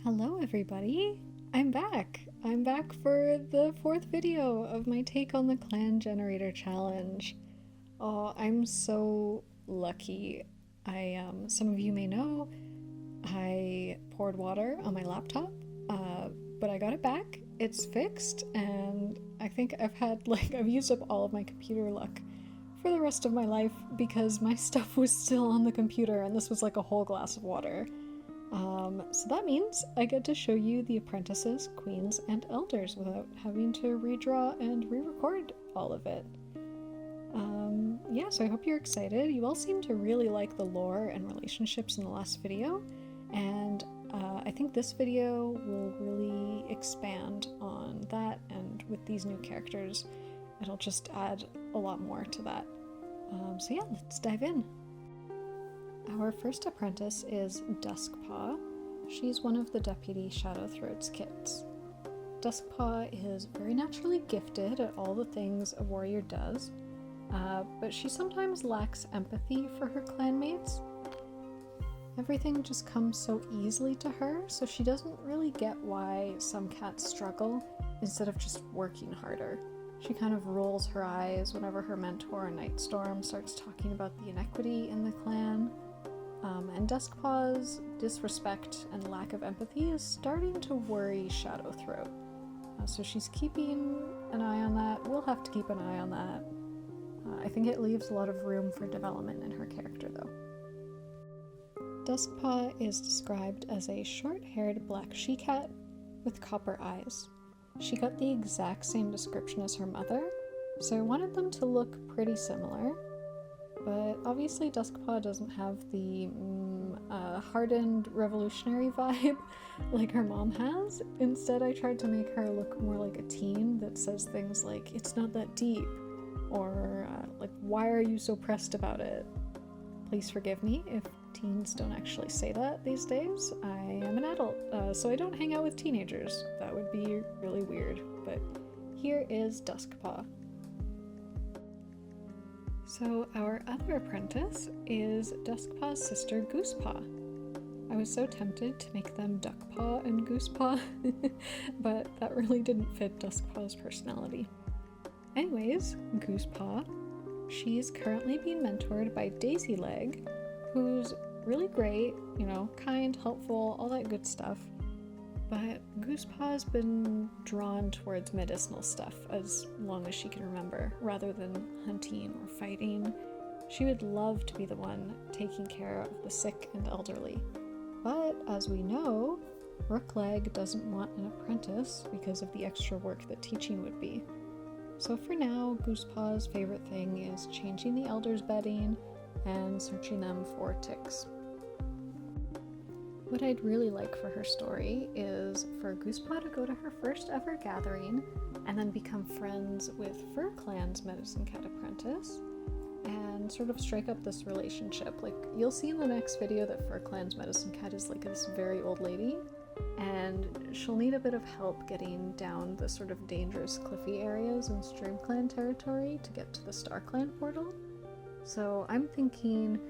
Hello everybody! I'm back! I'm back for the fourth video of my take on the clan generator challenge. Oh, I'm so lucky. Some of you may know, I poured water on my laptop, but I got it back. It's fixed, and I think I've used up all of my computer luck for the rest of my life because my stuff was still on the computer and this was like a whole glass of water. So that means I get to show you the apprentices, queens, and elders without having to redraw and re-record all of it. Yeah, so I hope you're excited. You all seem to really like the lore and relationships in the last video, and I think this video will really expand on that, and with these new characters, it'll just add a lot more to that. So yeah, let's dive in. Our first apprentice is Duskpaw. She's one of the Deputy Shadowthroat's kids. Duskpaw is very naturally gifted at all the things a warrior does, but she sometimes lacks empathy for her clanmates. Everything just comes so easily to her, so she doesn't really get why some cats struggle instead of just working harder. She kind of rolls her eyes whenever her mentor, Nightstorm, starts talking about the inequity in the clan. And Duskpaw's disrespect and lack of empathy is starting to worry Shadowthroat. So she's keeping an eye on that. We'll have to keep an eye on that. I think it leaves a lot of room for development in her character, though. Duskpaw is described as a short-haired black she-cat with copper eyes. She got the exact same description as her mother, so I wanted them to look pretty similar. But obviously Duskpaw doesn't have the hardened revolutionary vibe like her mom has. Instead, I tried to make her look more like a teen that says things like, "It's not that deep," or like, "Why are you so pressed about it?" Please forgive me if teens don't actually say that these days. I am an adult, so I don't hang out with teenagers. That would be really weird, but here is Duskpaw. So our other apprentice is Duskpaw's sister, Goosepaw. I was so tempted to make them Duckpaw and Goosepaw, but that really didn't fit Duskpaw's personality. Anyways, Goosepaw, she's currently being mentored by Daisyleg, who's really great, kind, helpful, all that good stuff. But Goosepaw's been drawn towards medicinal stuff as long as she can remember, rather than hunting or fighting. She would love to be the one taking care of the sick and elderly. But as we know, Rookleg doesn't want an apprentice because of the extra work that teaching would be. So for now, Goosepaw's favorite thing is changing the elders' bedding and searching them for ticks. What I'd really like for her story is for Goosepaw to go to her first ever gathering and then become friends with FurClan's Medicine Cat apprentice and sort of strike up this relationship. Like, you'll see in the next video that FurClan's Medicine Cat is like this very old lady and she'll need a bit of help getting down the sort of dangerous cliffy areas in StreamClan territory to get to the StarClan portal. So I'm thinking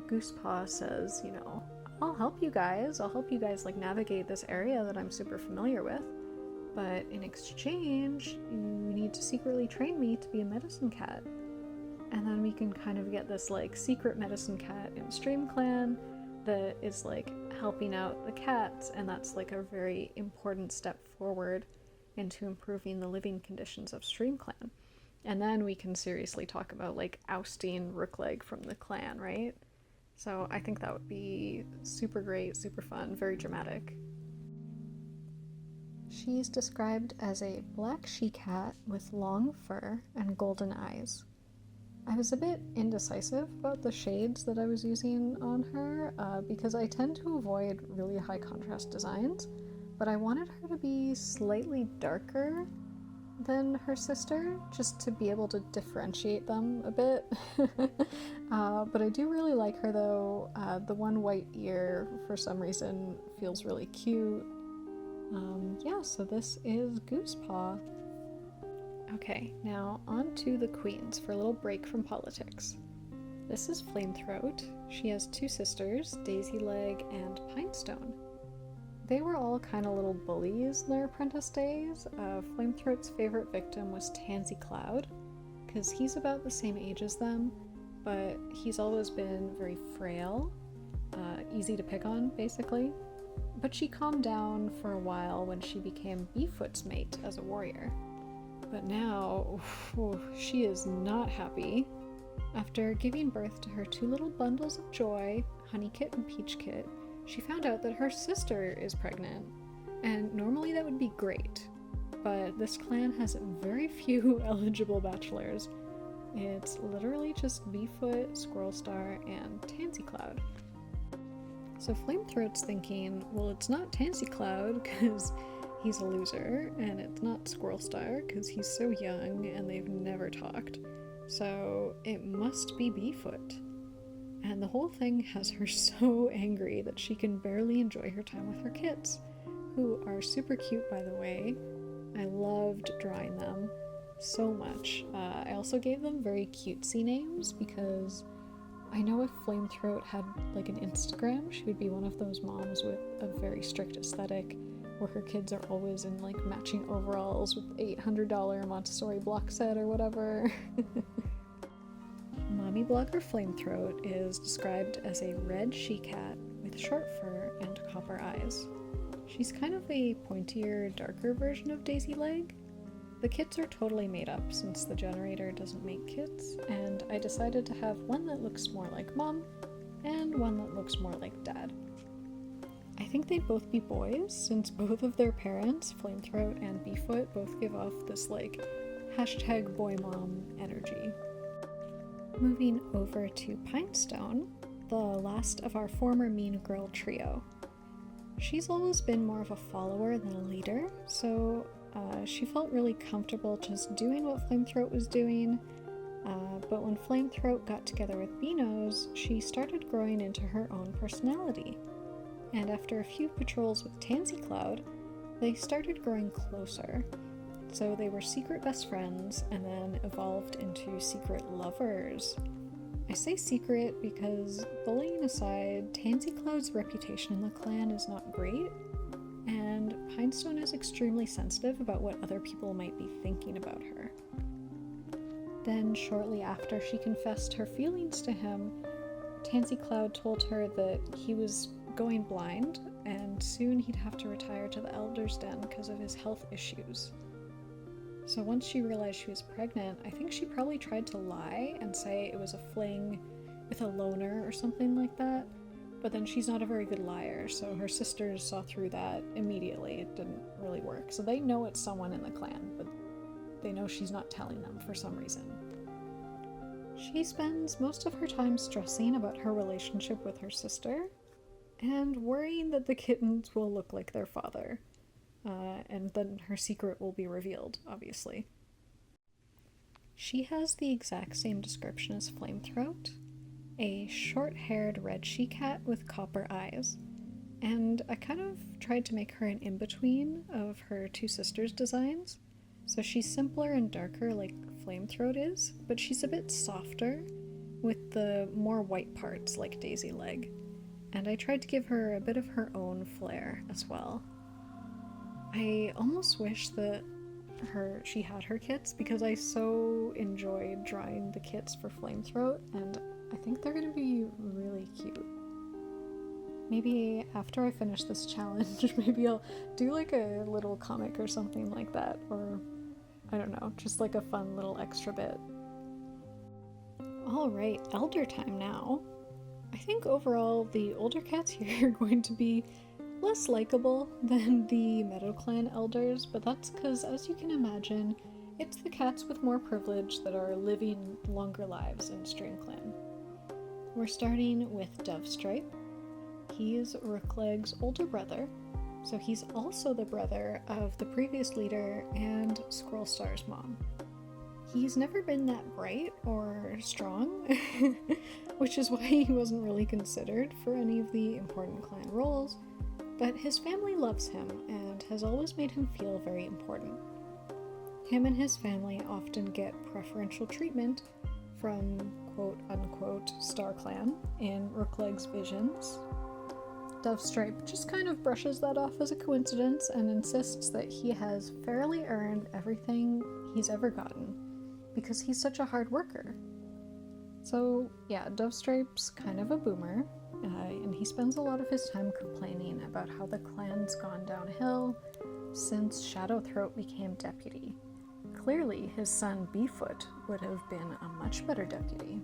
Goosepaw says, I'll help you guys like navigate this area that I'm super familiar with, but in exchange you need to secretly train me to be a medicine cat, and then we can kind of get this like secret medicine cat in StreamClan that is like helping out the cats, and that's like a very important step forward into improving the living conditions of StreamClan. And then we can seriously talk about like ousting Rookleg from the clan, right? So I think that would be super great, super fun, very dramatic. She's described as a black she-cat with long fur and golden eyes. I was a bit indecisive about the shades that I was using on her because I tend to avoid really high contrast designs, but I wanted her to be slightly darker than her sister, just to be able to differentiate them a bit. But I do really like her though. The one white ear, for some reason, feels really cute. Yeah, so this is Goosepaw. Okay, now on to the queens for a little break from politics. This is Flamethroat. She has two sisters, Daisyleg and Pinestone. they were all kind of little bullies in their apprentice days. Flamethroat's favorite victim was Tansy Cloud, because he's about the same age as them, but he's always been very frail, easy to pick on, basically. But she calmed down for a while when she became Beefoot's mate as a warrior. But now, she is not happy. After giving birth to her two little bundles of joy, Honeykit and Peachkit, she found out that her sister is pregnant. And normally that would be great, but this clan has very few eligible bachelors. It's literally just Beefoot, Squirrelstar, and Tansy Cloud. So Flamethroat's thinking, well, it's not Tansy Cloud because he's a loser, and it's not Squirrelstar because he's so young and they've never talked. So it must be Beefoot. And the whole thing has her so angry that she can barely enjoy her time with her kits, who are super cute, by the way. I loved drawing them so much. I also gave them very cutesy names because I know if Flamethroat had like an Instagram, she would be one of those moms with a very strict aesthetic where her kids are always in like matching overalls with $800 Montessori block set or whatever. Mommy blogger Flamethroat is described as a red she-cat with short fur and copper eyes. She's kind of a pointier, darker version of Daisy Leg. The kits are totally made up since the generator doesn't make kits, and I decided to have one that looks more like Mom and one that looks more like Dad. I think they'd both be boys since both of their parents, Flamethroat and Beefoot, both give off this like #boymom energy. Moving over to Pinestone, the last of our former mean girl trio. She's always been more of a follower than a leader, so she felt really comfortable just doing what Flamethroat was doing, but when Flamethroat got together with Beanos, she started growing into her own personality. And after a few patrols with Tansy Cloud, they started growing closer. So they were secret best friends and then evolved into secret lovers. I say secret because, bullying aside, Tansy Cloud's reputation in the clan is not great, and Pinestone is extremely sensitive about what other people might be thinking about her. Then, shortly after she confessed her feelings to him, Tansy Cloud told her that he was going blind and soon he'd have to retire to the Elder's Den because of his health issues. So once she realized she was pregnant, I think she probably tried to lie and say it was a fling with a loner or something like that, but then she's not a very good liar, so her sisters saw through that immediately. It didn't really work. So they know it's someone in the clan, but they know she's not telling them for some reason. She spends most of her time stressing about her relationship with her sister and worrying that the kittens will look like their father. And then her secret will be revealed, obviously. She has the exact same description as Flamethroat, a short-haired red she-cat with copper eyes, and I kind of tried to make her an in-between of her two sisters' designs. So she's simpler and darker like Flamethroat is, but she's a bit softer with the more white parts like Daisy Leg, and I tried to give her a bit of her own flair as well. I almost wish that she had her kits because I so enjoyed drawing the kits for Flamethroat, and I think they're gonna be really cute. Maybe after I finish this challenge, maybe I'll do like a little comic or something like that, or I don't know, just like a fun little extra bit. Alright, elder time now. I think overall the older cats here are going to be less likable than the Meadow Clan elders, but that's because, as you can imagine, it's the cats with more privilege that are living longer lives in StreamClan. We're starting with Dovestripe. He is Rookleg's older brother, so he's also the brother of the previous leader and Squirrelstar's mom. He's never been that bright or strong, which is why he wasn't really considered for any of the important clan roles, but his family loves him and has always made him feel very important. Him and his family often get preferential treatment from quote-unquote Star Clan in Rookleg's visions. Dovestripe just kind of brushes that off as a coincidence and insists that he has fairly earned everything he's ever gotten because he's such a hard worker. So yeah, Dovestripe's kind of a boomer, and he spends a lot of his time complaining about how the clan's gone downhill since Shadowthroat became deputy. Clearly, his son Beefoot would have been a much better deputy.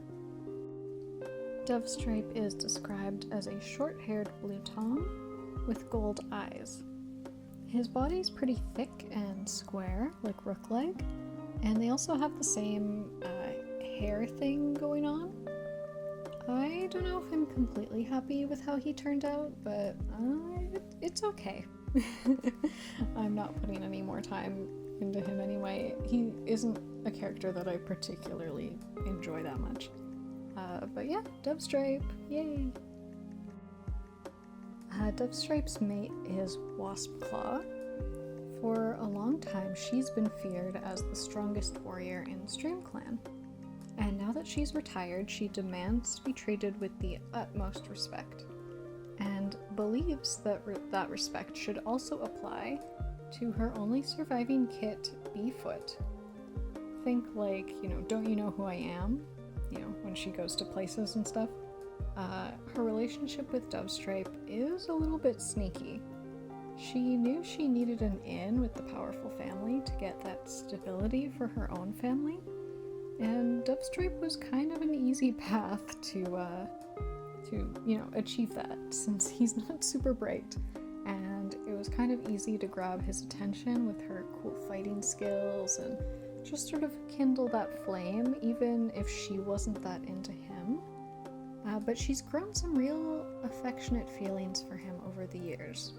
Dovestripe is described as a short-haired blue tom with gold eyes. His body's pretty thick and square, like Rookleg, and they also have the same hair thing going on. I don't know if I'm completely happy with how he turned out, but it's okay. I'm not putting any more time into him anyway. He isn't a character that I particularly enjoy that much. But yeah, Dovestripe, yay! Dovestripe's mate is Waspclaw. For a long time, she's been feared as the strongest warrior in StreamClan. And now that she's retired, she demands to be treated with the utmost respect, and believes that that respect should also apply to her only surviving kit, Beefoot. Think like, don't you know who I am? When she goes to places and stuff. Her relationship with Dovestripe is a little bit sneaky. She knew she needed an in with the powerful family to get that stability for her own family, and Dovestripe was kind of an easy path to achieve that, since he's not super bright, and it was kind of easy to grab his attention with her cool fighting skills and just sort of kindle that flame, even if she wasn't that into him. But she's grown some real affectionate feelings for him over the years.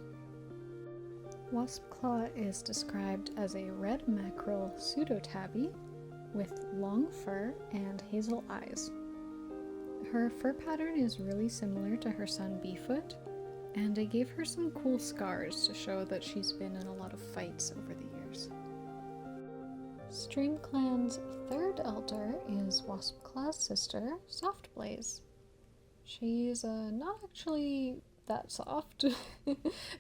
Waspclaw is described as a red mackerel pseudo-tabby with long fur and hazel eyes. Her fur pattern is really similar to her son Beefoot, and I gave her some cool scars to show that she's been in a lot of fights over the years. StreamClan's third elder is Waspclaw's sister, Softblaze. She's not actually that soft,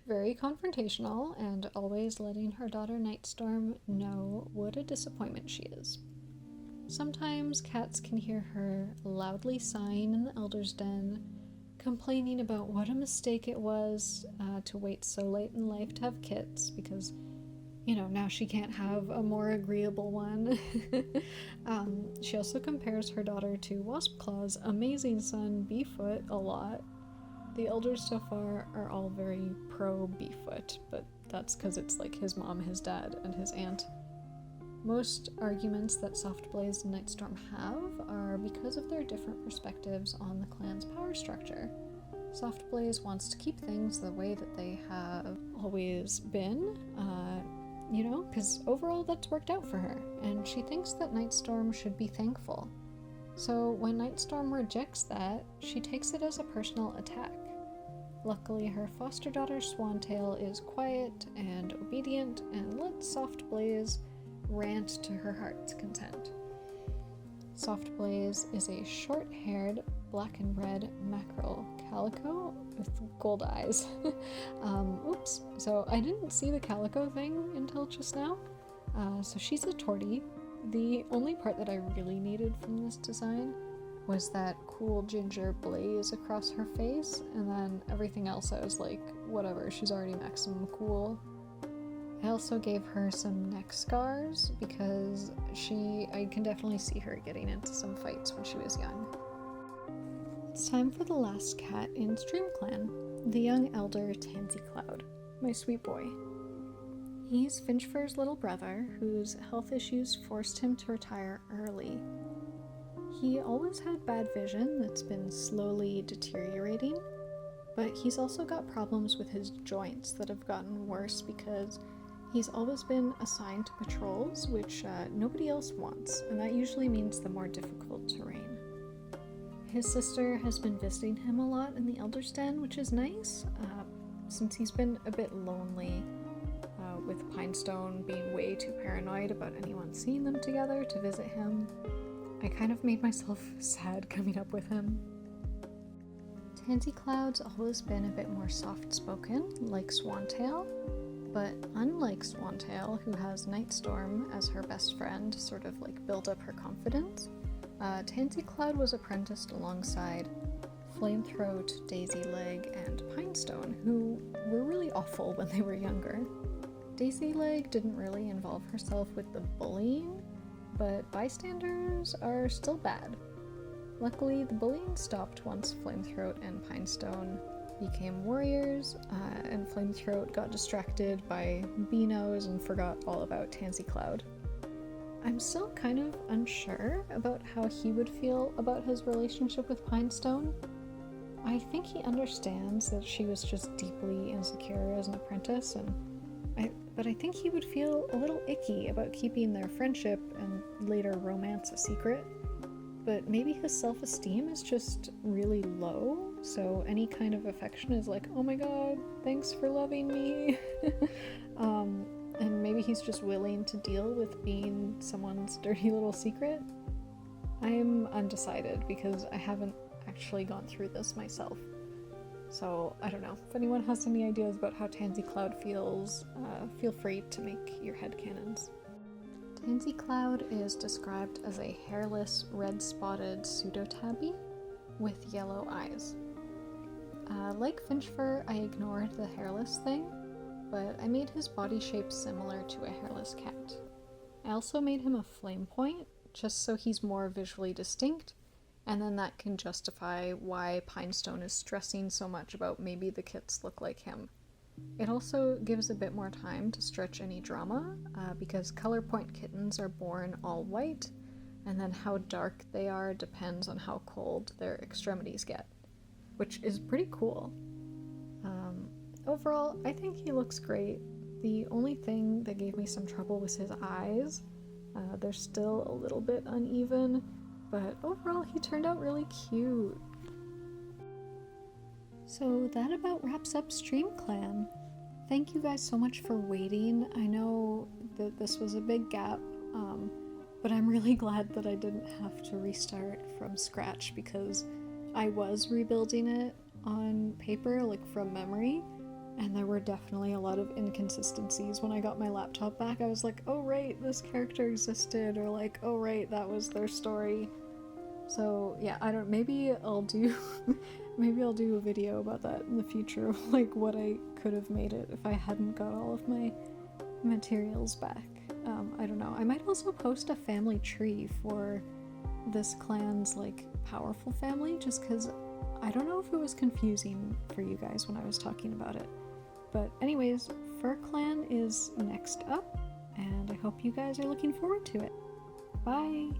very confrontational, and always letting her daughter Nightstorm know what a disappointment she is. Sometimes cats can hear her loudly sighing in the Elder's Den, complaining about what a mistake it was to wait so late in life to have kits, because now she can't have a more agreeable one. She also compares her daughter to Waspclaw's amazing son, Beefoot, a lot. The elders so far are all very pro Beefoot, but that's because it's like his mom, his dad, and his aunt. Most arguments that Softblaze and Nightstorm have are because of their different perspectives on the clan's power structure. Softblaze wants to keep things the way that they have always been, because overall that's worked out for her, and she thinks that Nightstorm should be thankful. So when Nightstorm rejects that, she takes it as a personal attack. Luckily, her foster daughter Swantail is quiet and obedient and lets Softblaze rant to her heart's content. Softblaze is a short-haired, black and red mackerel calico with gold eyes. Oops. So I didn't see the calico thing until just now. So she's a tortie. The only part that I really needed from this design was that cool ginger blaze across her face, and then everything else I was like, whatever, she's already maximum cool. I also gave her some neck scars because I can definitely see her getting into some fights when she was young. It's time for the last cat in StreamClan, the young elder Tansy Cloud, my sweet boy. He's Finchfur's little brother, whose health issues forced him to retire early. He always had bad vision that's been slowly deteriorating, but he's also got problems with his joints that have gotten worse because he's always been assigned to patrols, which nobody else wants, and that usually means the more difficult terrain. His sister has been visiting him a lot in the Elder's Den, which is nice, since he's been a bit lonely, with Pinestone being way too paranoid about anyone seeing them together to visit him. I kind of made myself sad coming up with him. Tansy Cloud's always been a bit more soft-spoken, like Swantail, but unlike Swantail, who has Nightstorm as her best friend, sort of like build up her confidence, Tansy Cloud was apprenticed alongside Flamethroat, Daisyleg, and Pinestone, who were really awful when they were younger. Daisyleg didn't really involve herself with the bullying, but bystanders are still bad. Luckily, the bullying stopped once Flamethroat and Pinestone became warriors, and Flamethroat got distracted by Beanos and forgot all about Tansy Cloud. I'm still kind of unsure about how he would feel about his relationship with Pinestone. I think he understands that she was just deeply insecure as an apprentice, but I think he would feel a little icky about keeping their friendship and later romance a secret. But maybe his self-esteem is just really low, so any kind of affection is like, oh my god, thanks for loving me. And maybe he's just willing to deal with being someone's dirty little secret. I'm undecided because I haven't actually gone through this myself. So I don't know. If anyone has any ideas about how Tansy Cloud feels, feel free to make your headcanons. Tansy Cloud is described as a hairless, red-spotted pseudotabby with yellow eyes. Like Finchfur, I ignored the hairless thing, but I made his body shape similar to a hairless cat. I also made him a flame point, just so he's more visually distinct, and then that can justify why Pinestone is stressing so much about maybe the kits look like him. It also gives a bit more time to stretch any drama, because color point kittens are born all white, and then how dark they are depends on how cold their extremities get, which is pretty cool. Overall, I think he looks great. The only thing that gave me some trouble was his eyes. They're still a little bit uneven, but overall he turned out really cute. So that about wraps up StreamClan. Thank you guys so much for waiting. I know that this was a big gap, but I'm really glad that I didn't have to restart from scratch because I was rebuilding it on paper, like from memory, and there were definitely a lot of inconsistencies. When I got my laptop back, I was like, oh right, this character existed, or like, oh right, that was their story. So yeah, maybe I'll do a video about that in the future, like what I could have made it if I hadn't got all of my materials back. I don't know. I might also post a family tree for this clan's like powerful family, just because I don't know if it was confusing for you guys when I was talking about it. But anyways, Fur Clan is next up, and I hope you guys are looking forward to it. Bye!